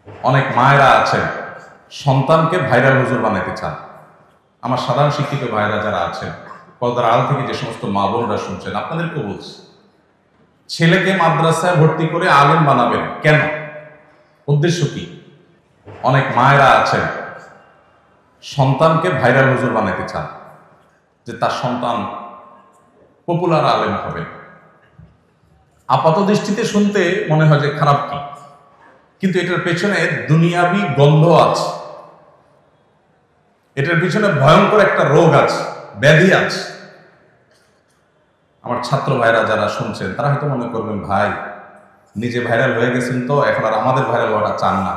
অনেক মায়েরা আছেন সন্তানকে ভাইরাল হুজুর বানাইতে চান। আমার সাধারণ শিক্ষিত ভাইরা যারা আছেন, পর্দার আড়াল থেকে যে সমস্ত মা বোনরা শুনছেন, আপনাদেরকেও বলছি, ছেলেকে মাদ্রাসায় ভর্তি করে আলেম বানাবেন কেন? উদ্দেশ্য কি? অনেক মায়েরা আছেন সন্তানকে ভাইরাল হুজুর বানাইতে চান, যে তার সন্তান পপুলার আলেম হবে। আপাত দৃষ্টিতে শুনতে মনে হয় যে খারাপ কি, কিন্তু এটার পেছনে দুনিয়াবি গন্ধ আছে, এটার পিছনে ভয়ঙ্কর একটা রোগ আছে, ব্যাধি আছে। আমার ছাত্র ভাইরা যারা শুনছেন তারা হয়তো মনে করবেন, ভাই নিজে ভাইরাল হয়ে গেছেন তো এখন আর আমাদের ভাইরাল হওয়াটা চান না।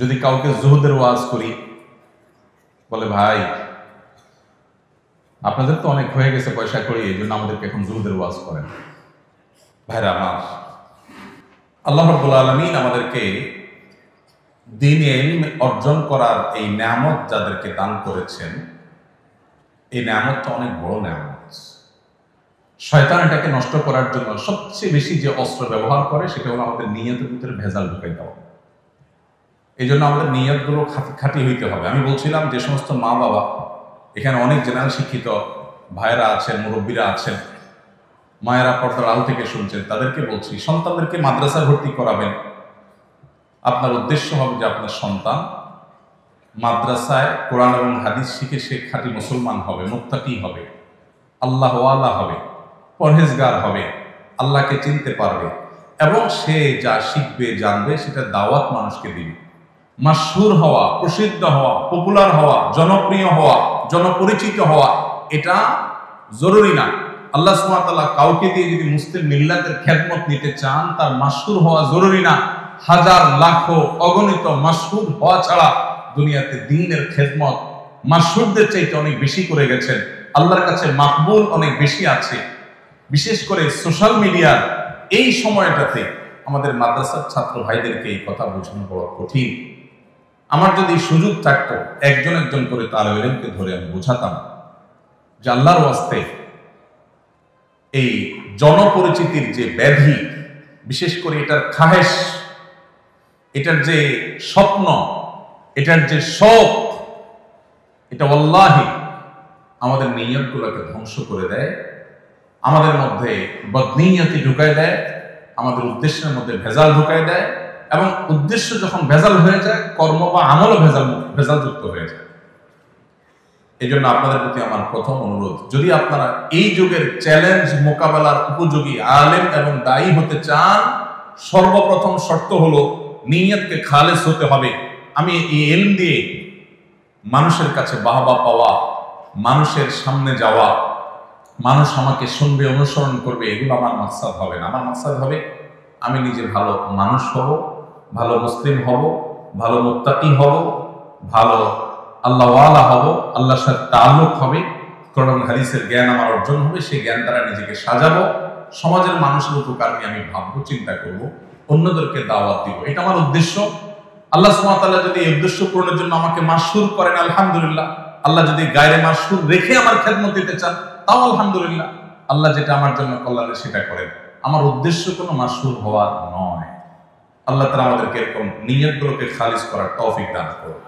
যদি কাউকে জুহুদের ওয়াজ করি, বলে ভাই আপনাদের তো অনেক হয়ে গেছে পয়সা করি, এই জন্য আমাদেরকে এখন জুহুদের ওয়াজ করেন। ভাইরা আমার, আল্লাহ রাব্বুল আলামিন আমাদেরকে দ্বীনে ইলম অর্জন করার এই নেয়ামত যাদেরকে দান করেছেন, এই নেয়ামতটা অনেক বড় নেয়ামত। শয়তান এটাকে নষ্ট করার জন্য সবচেয়ে বেশি যে অস্ত্র ব্যবহার করে সেটা হলো আমাদের নিয়তের ভিতরে ভেজাল ঢুকাই দেওয়া। এই জন্য আমাদের নিয়তগুলো খাঁটি হইতে হবে। আমি বলছিলাম যে সমস্ত মা বাবা, এখানে অনেক জেনারেল শিক্ষিত ভাইয়েরা আছেন, মুরব্বীরা আছেন, মায়েরা পর্দার আড়াল থেকে শুনছেন, তাদেরকে বলছি, সন্তানদেরকে মাদ্রাসা ভর্তি করাবেন। আপনার উদ্দেশ্য হবে যে আপনার সন্তান মাদ্রাসায় কোরআন এবং হাদিস শিখে সে খাঁটি মুসলমান হবে, মুত্তাকি হবে, আল্লাহ ওয়ালা হবে, পরহেজগার হবে, আল্লাহকে চিনতে পারবে, এবং সে যা শিখবে জানবে সেটা দাওয়াত মানুষকে দিবে। মাশহুর হওয়া, প্রসিদ্ধ হওয়া, পপুলার হওয়া, জনপ্রিয় হওয়া, জনপরিচিত হওয়া এটা জরুরি না। আল্লাহ সুবহানাহু ওয়া তাআলা কাউকে দিয়ে যদি মুসলিম মিল্লাতের খেদমত নিতে চান, তার মাশহুর হওয়া জরুরি না। হাজার লাখো অগণিত মাশহুর হওয়া ছাড়া দুনিয়াতে দ্বীনের খেদমত মাশহুরদের চাইতে অনেক বেশি করে গেছেন। আল্লাহর কাছে মাকবুল অনেক বেশি আছে। বিশেষ করে সোশ্যাল মিডিয়ার এই সময়টাতে আমাদের মাদ্রাসার ছাত্র ভাইদেরকে এই কথা বোঝানো বড় কঠিন। আমার যদি সুযোগ থাকতো, একজন একজন করে তালেব ইলমকে ধরে আমি বোঝাতাম যে আল্লাহর ওয়াস্তে এই জনপরিচিতির যে ব্যাধি, বিশেষ করে এটার খাহেশ, এটার যে স্বপ্ন, এটার যে শখ, এটা ওয়াল্লাহি আমাদের নিয়তগুলোকে ধ্বংস করে দেয়, আমাদের মধ্যে বদনিয়তি ঢুকায় দেয়, আমাদের উদ্দেশ্যের মধ্যে ভেজাল ঢুকায় দেয়, এবং উদ্দেশ্য যখন ভেজাল হয়ে যায়, কর্ম বা আমলও ভেজালযুক্ত হয়ে যায়। এই জন্য আপনাদের প্রতি আমার প্রথম অনুরোধ, যদি আপনারা এই যুগের চ্যালেঞ্জ মোকাবেলার উপযোগী আলেম এবং দায়ী হতে চান, সর্বপ্রথম শর্ত হলো নিয়তকে খালেস হতে হবে। আমি এই ইলম দিয়ে মানুষের কাছে বাহবা পাওয়া, মানুষের সামনে যাওয়া, মানুষ আমাকে শুনবে, অনুসরণ করবে, এগুলো আমার মাকসাদ হবে না। আমার মাকসাদ হবে আমি নিজে ভালো মানুষ হব, ভালো মুসলিম হব, ভালো মুত্তাকি হব, ভালো আল্লাহ ওয়ালা হব, আল্লাহর সাথে তাআল্লুক হবে, কোরআন হাদিসের জ্ঞান আমার অর্জন হবে, সেই জ্ঞান দ্বারা নিজেকে সাজাবো, সমাজের মানুষের উপকার নিয়ে আমি ভাববো, চিন্তা করব, অন্যদেরকে দাওয়াত দিব। এটা আমার উদ্দেশ্য। আল্লাহ সুবহানাহু ওয়া তাআলা যদি এই উদ্দেশ্য পূরণের জন্য আমাকে মাশহুর করেন, আলহামদুলিল্লাহ। আল্লাহ যদি গায়রে মাশহুর রেখে আমার খেদমত দিতে চান, তাও আলহামদুলিল্লাহ। আল্লাহ যেটা আমার জন্য কল্যাণে সেটা করেন। আমার উদ্দেশ্য কোনো মাশহুর হওয়া নয়। আল্লাহ তাআলা আমাদেরকে এরকম নিয়তগুলোকে খালিস করার তৌফিক দান করুন।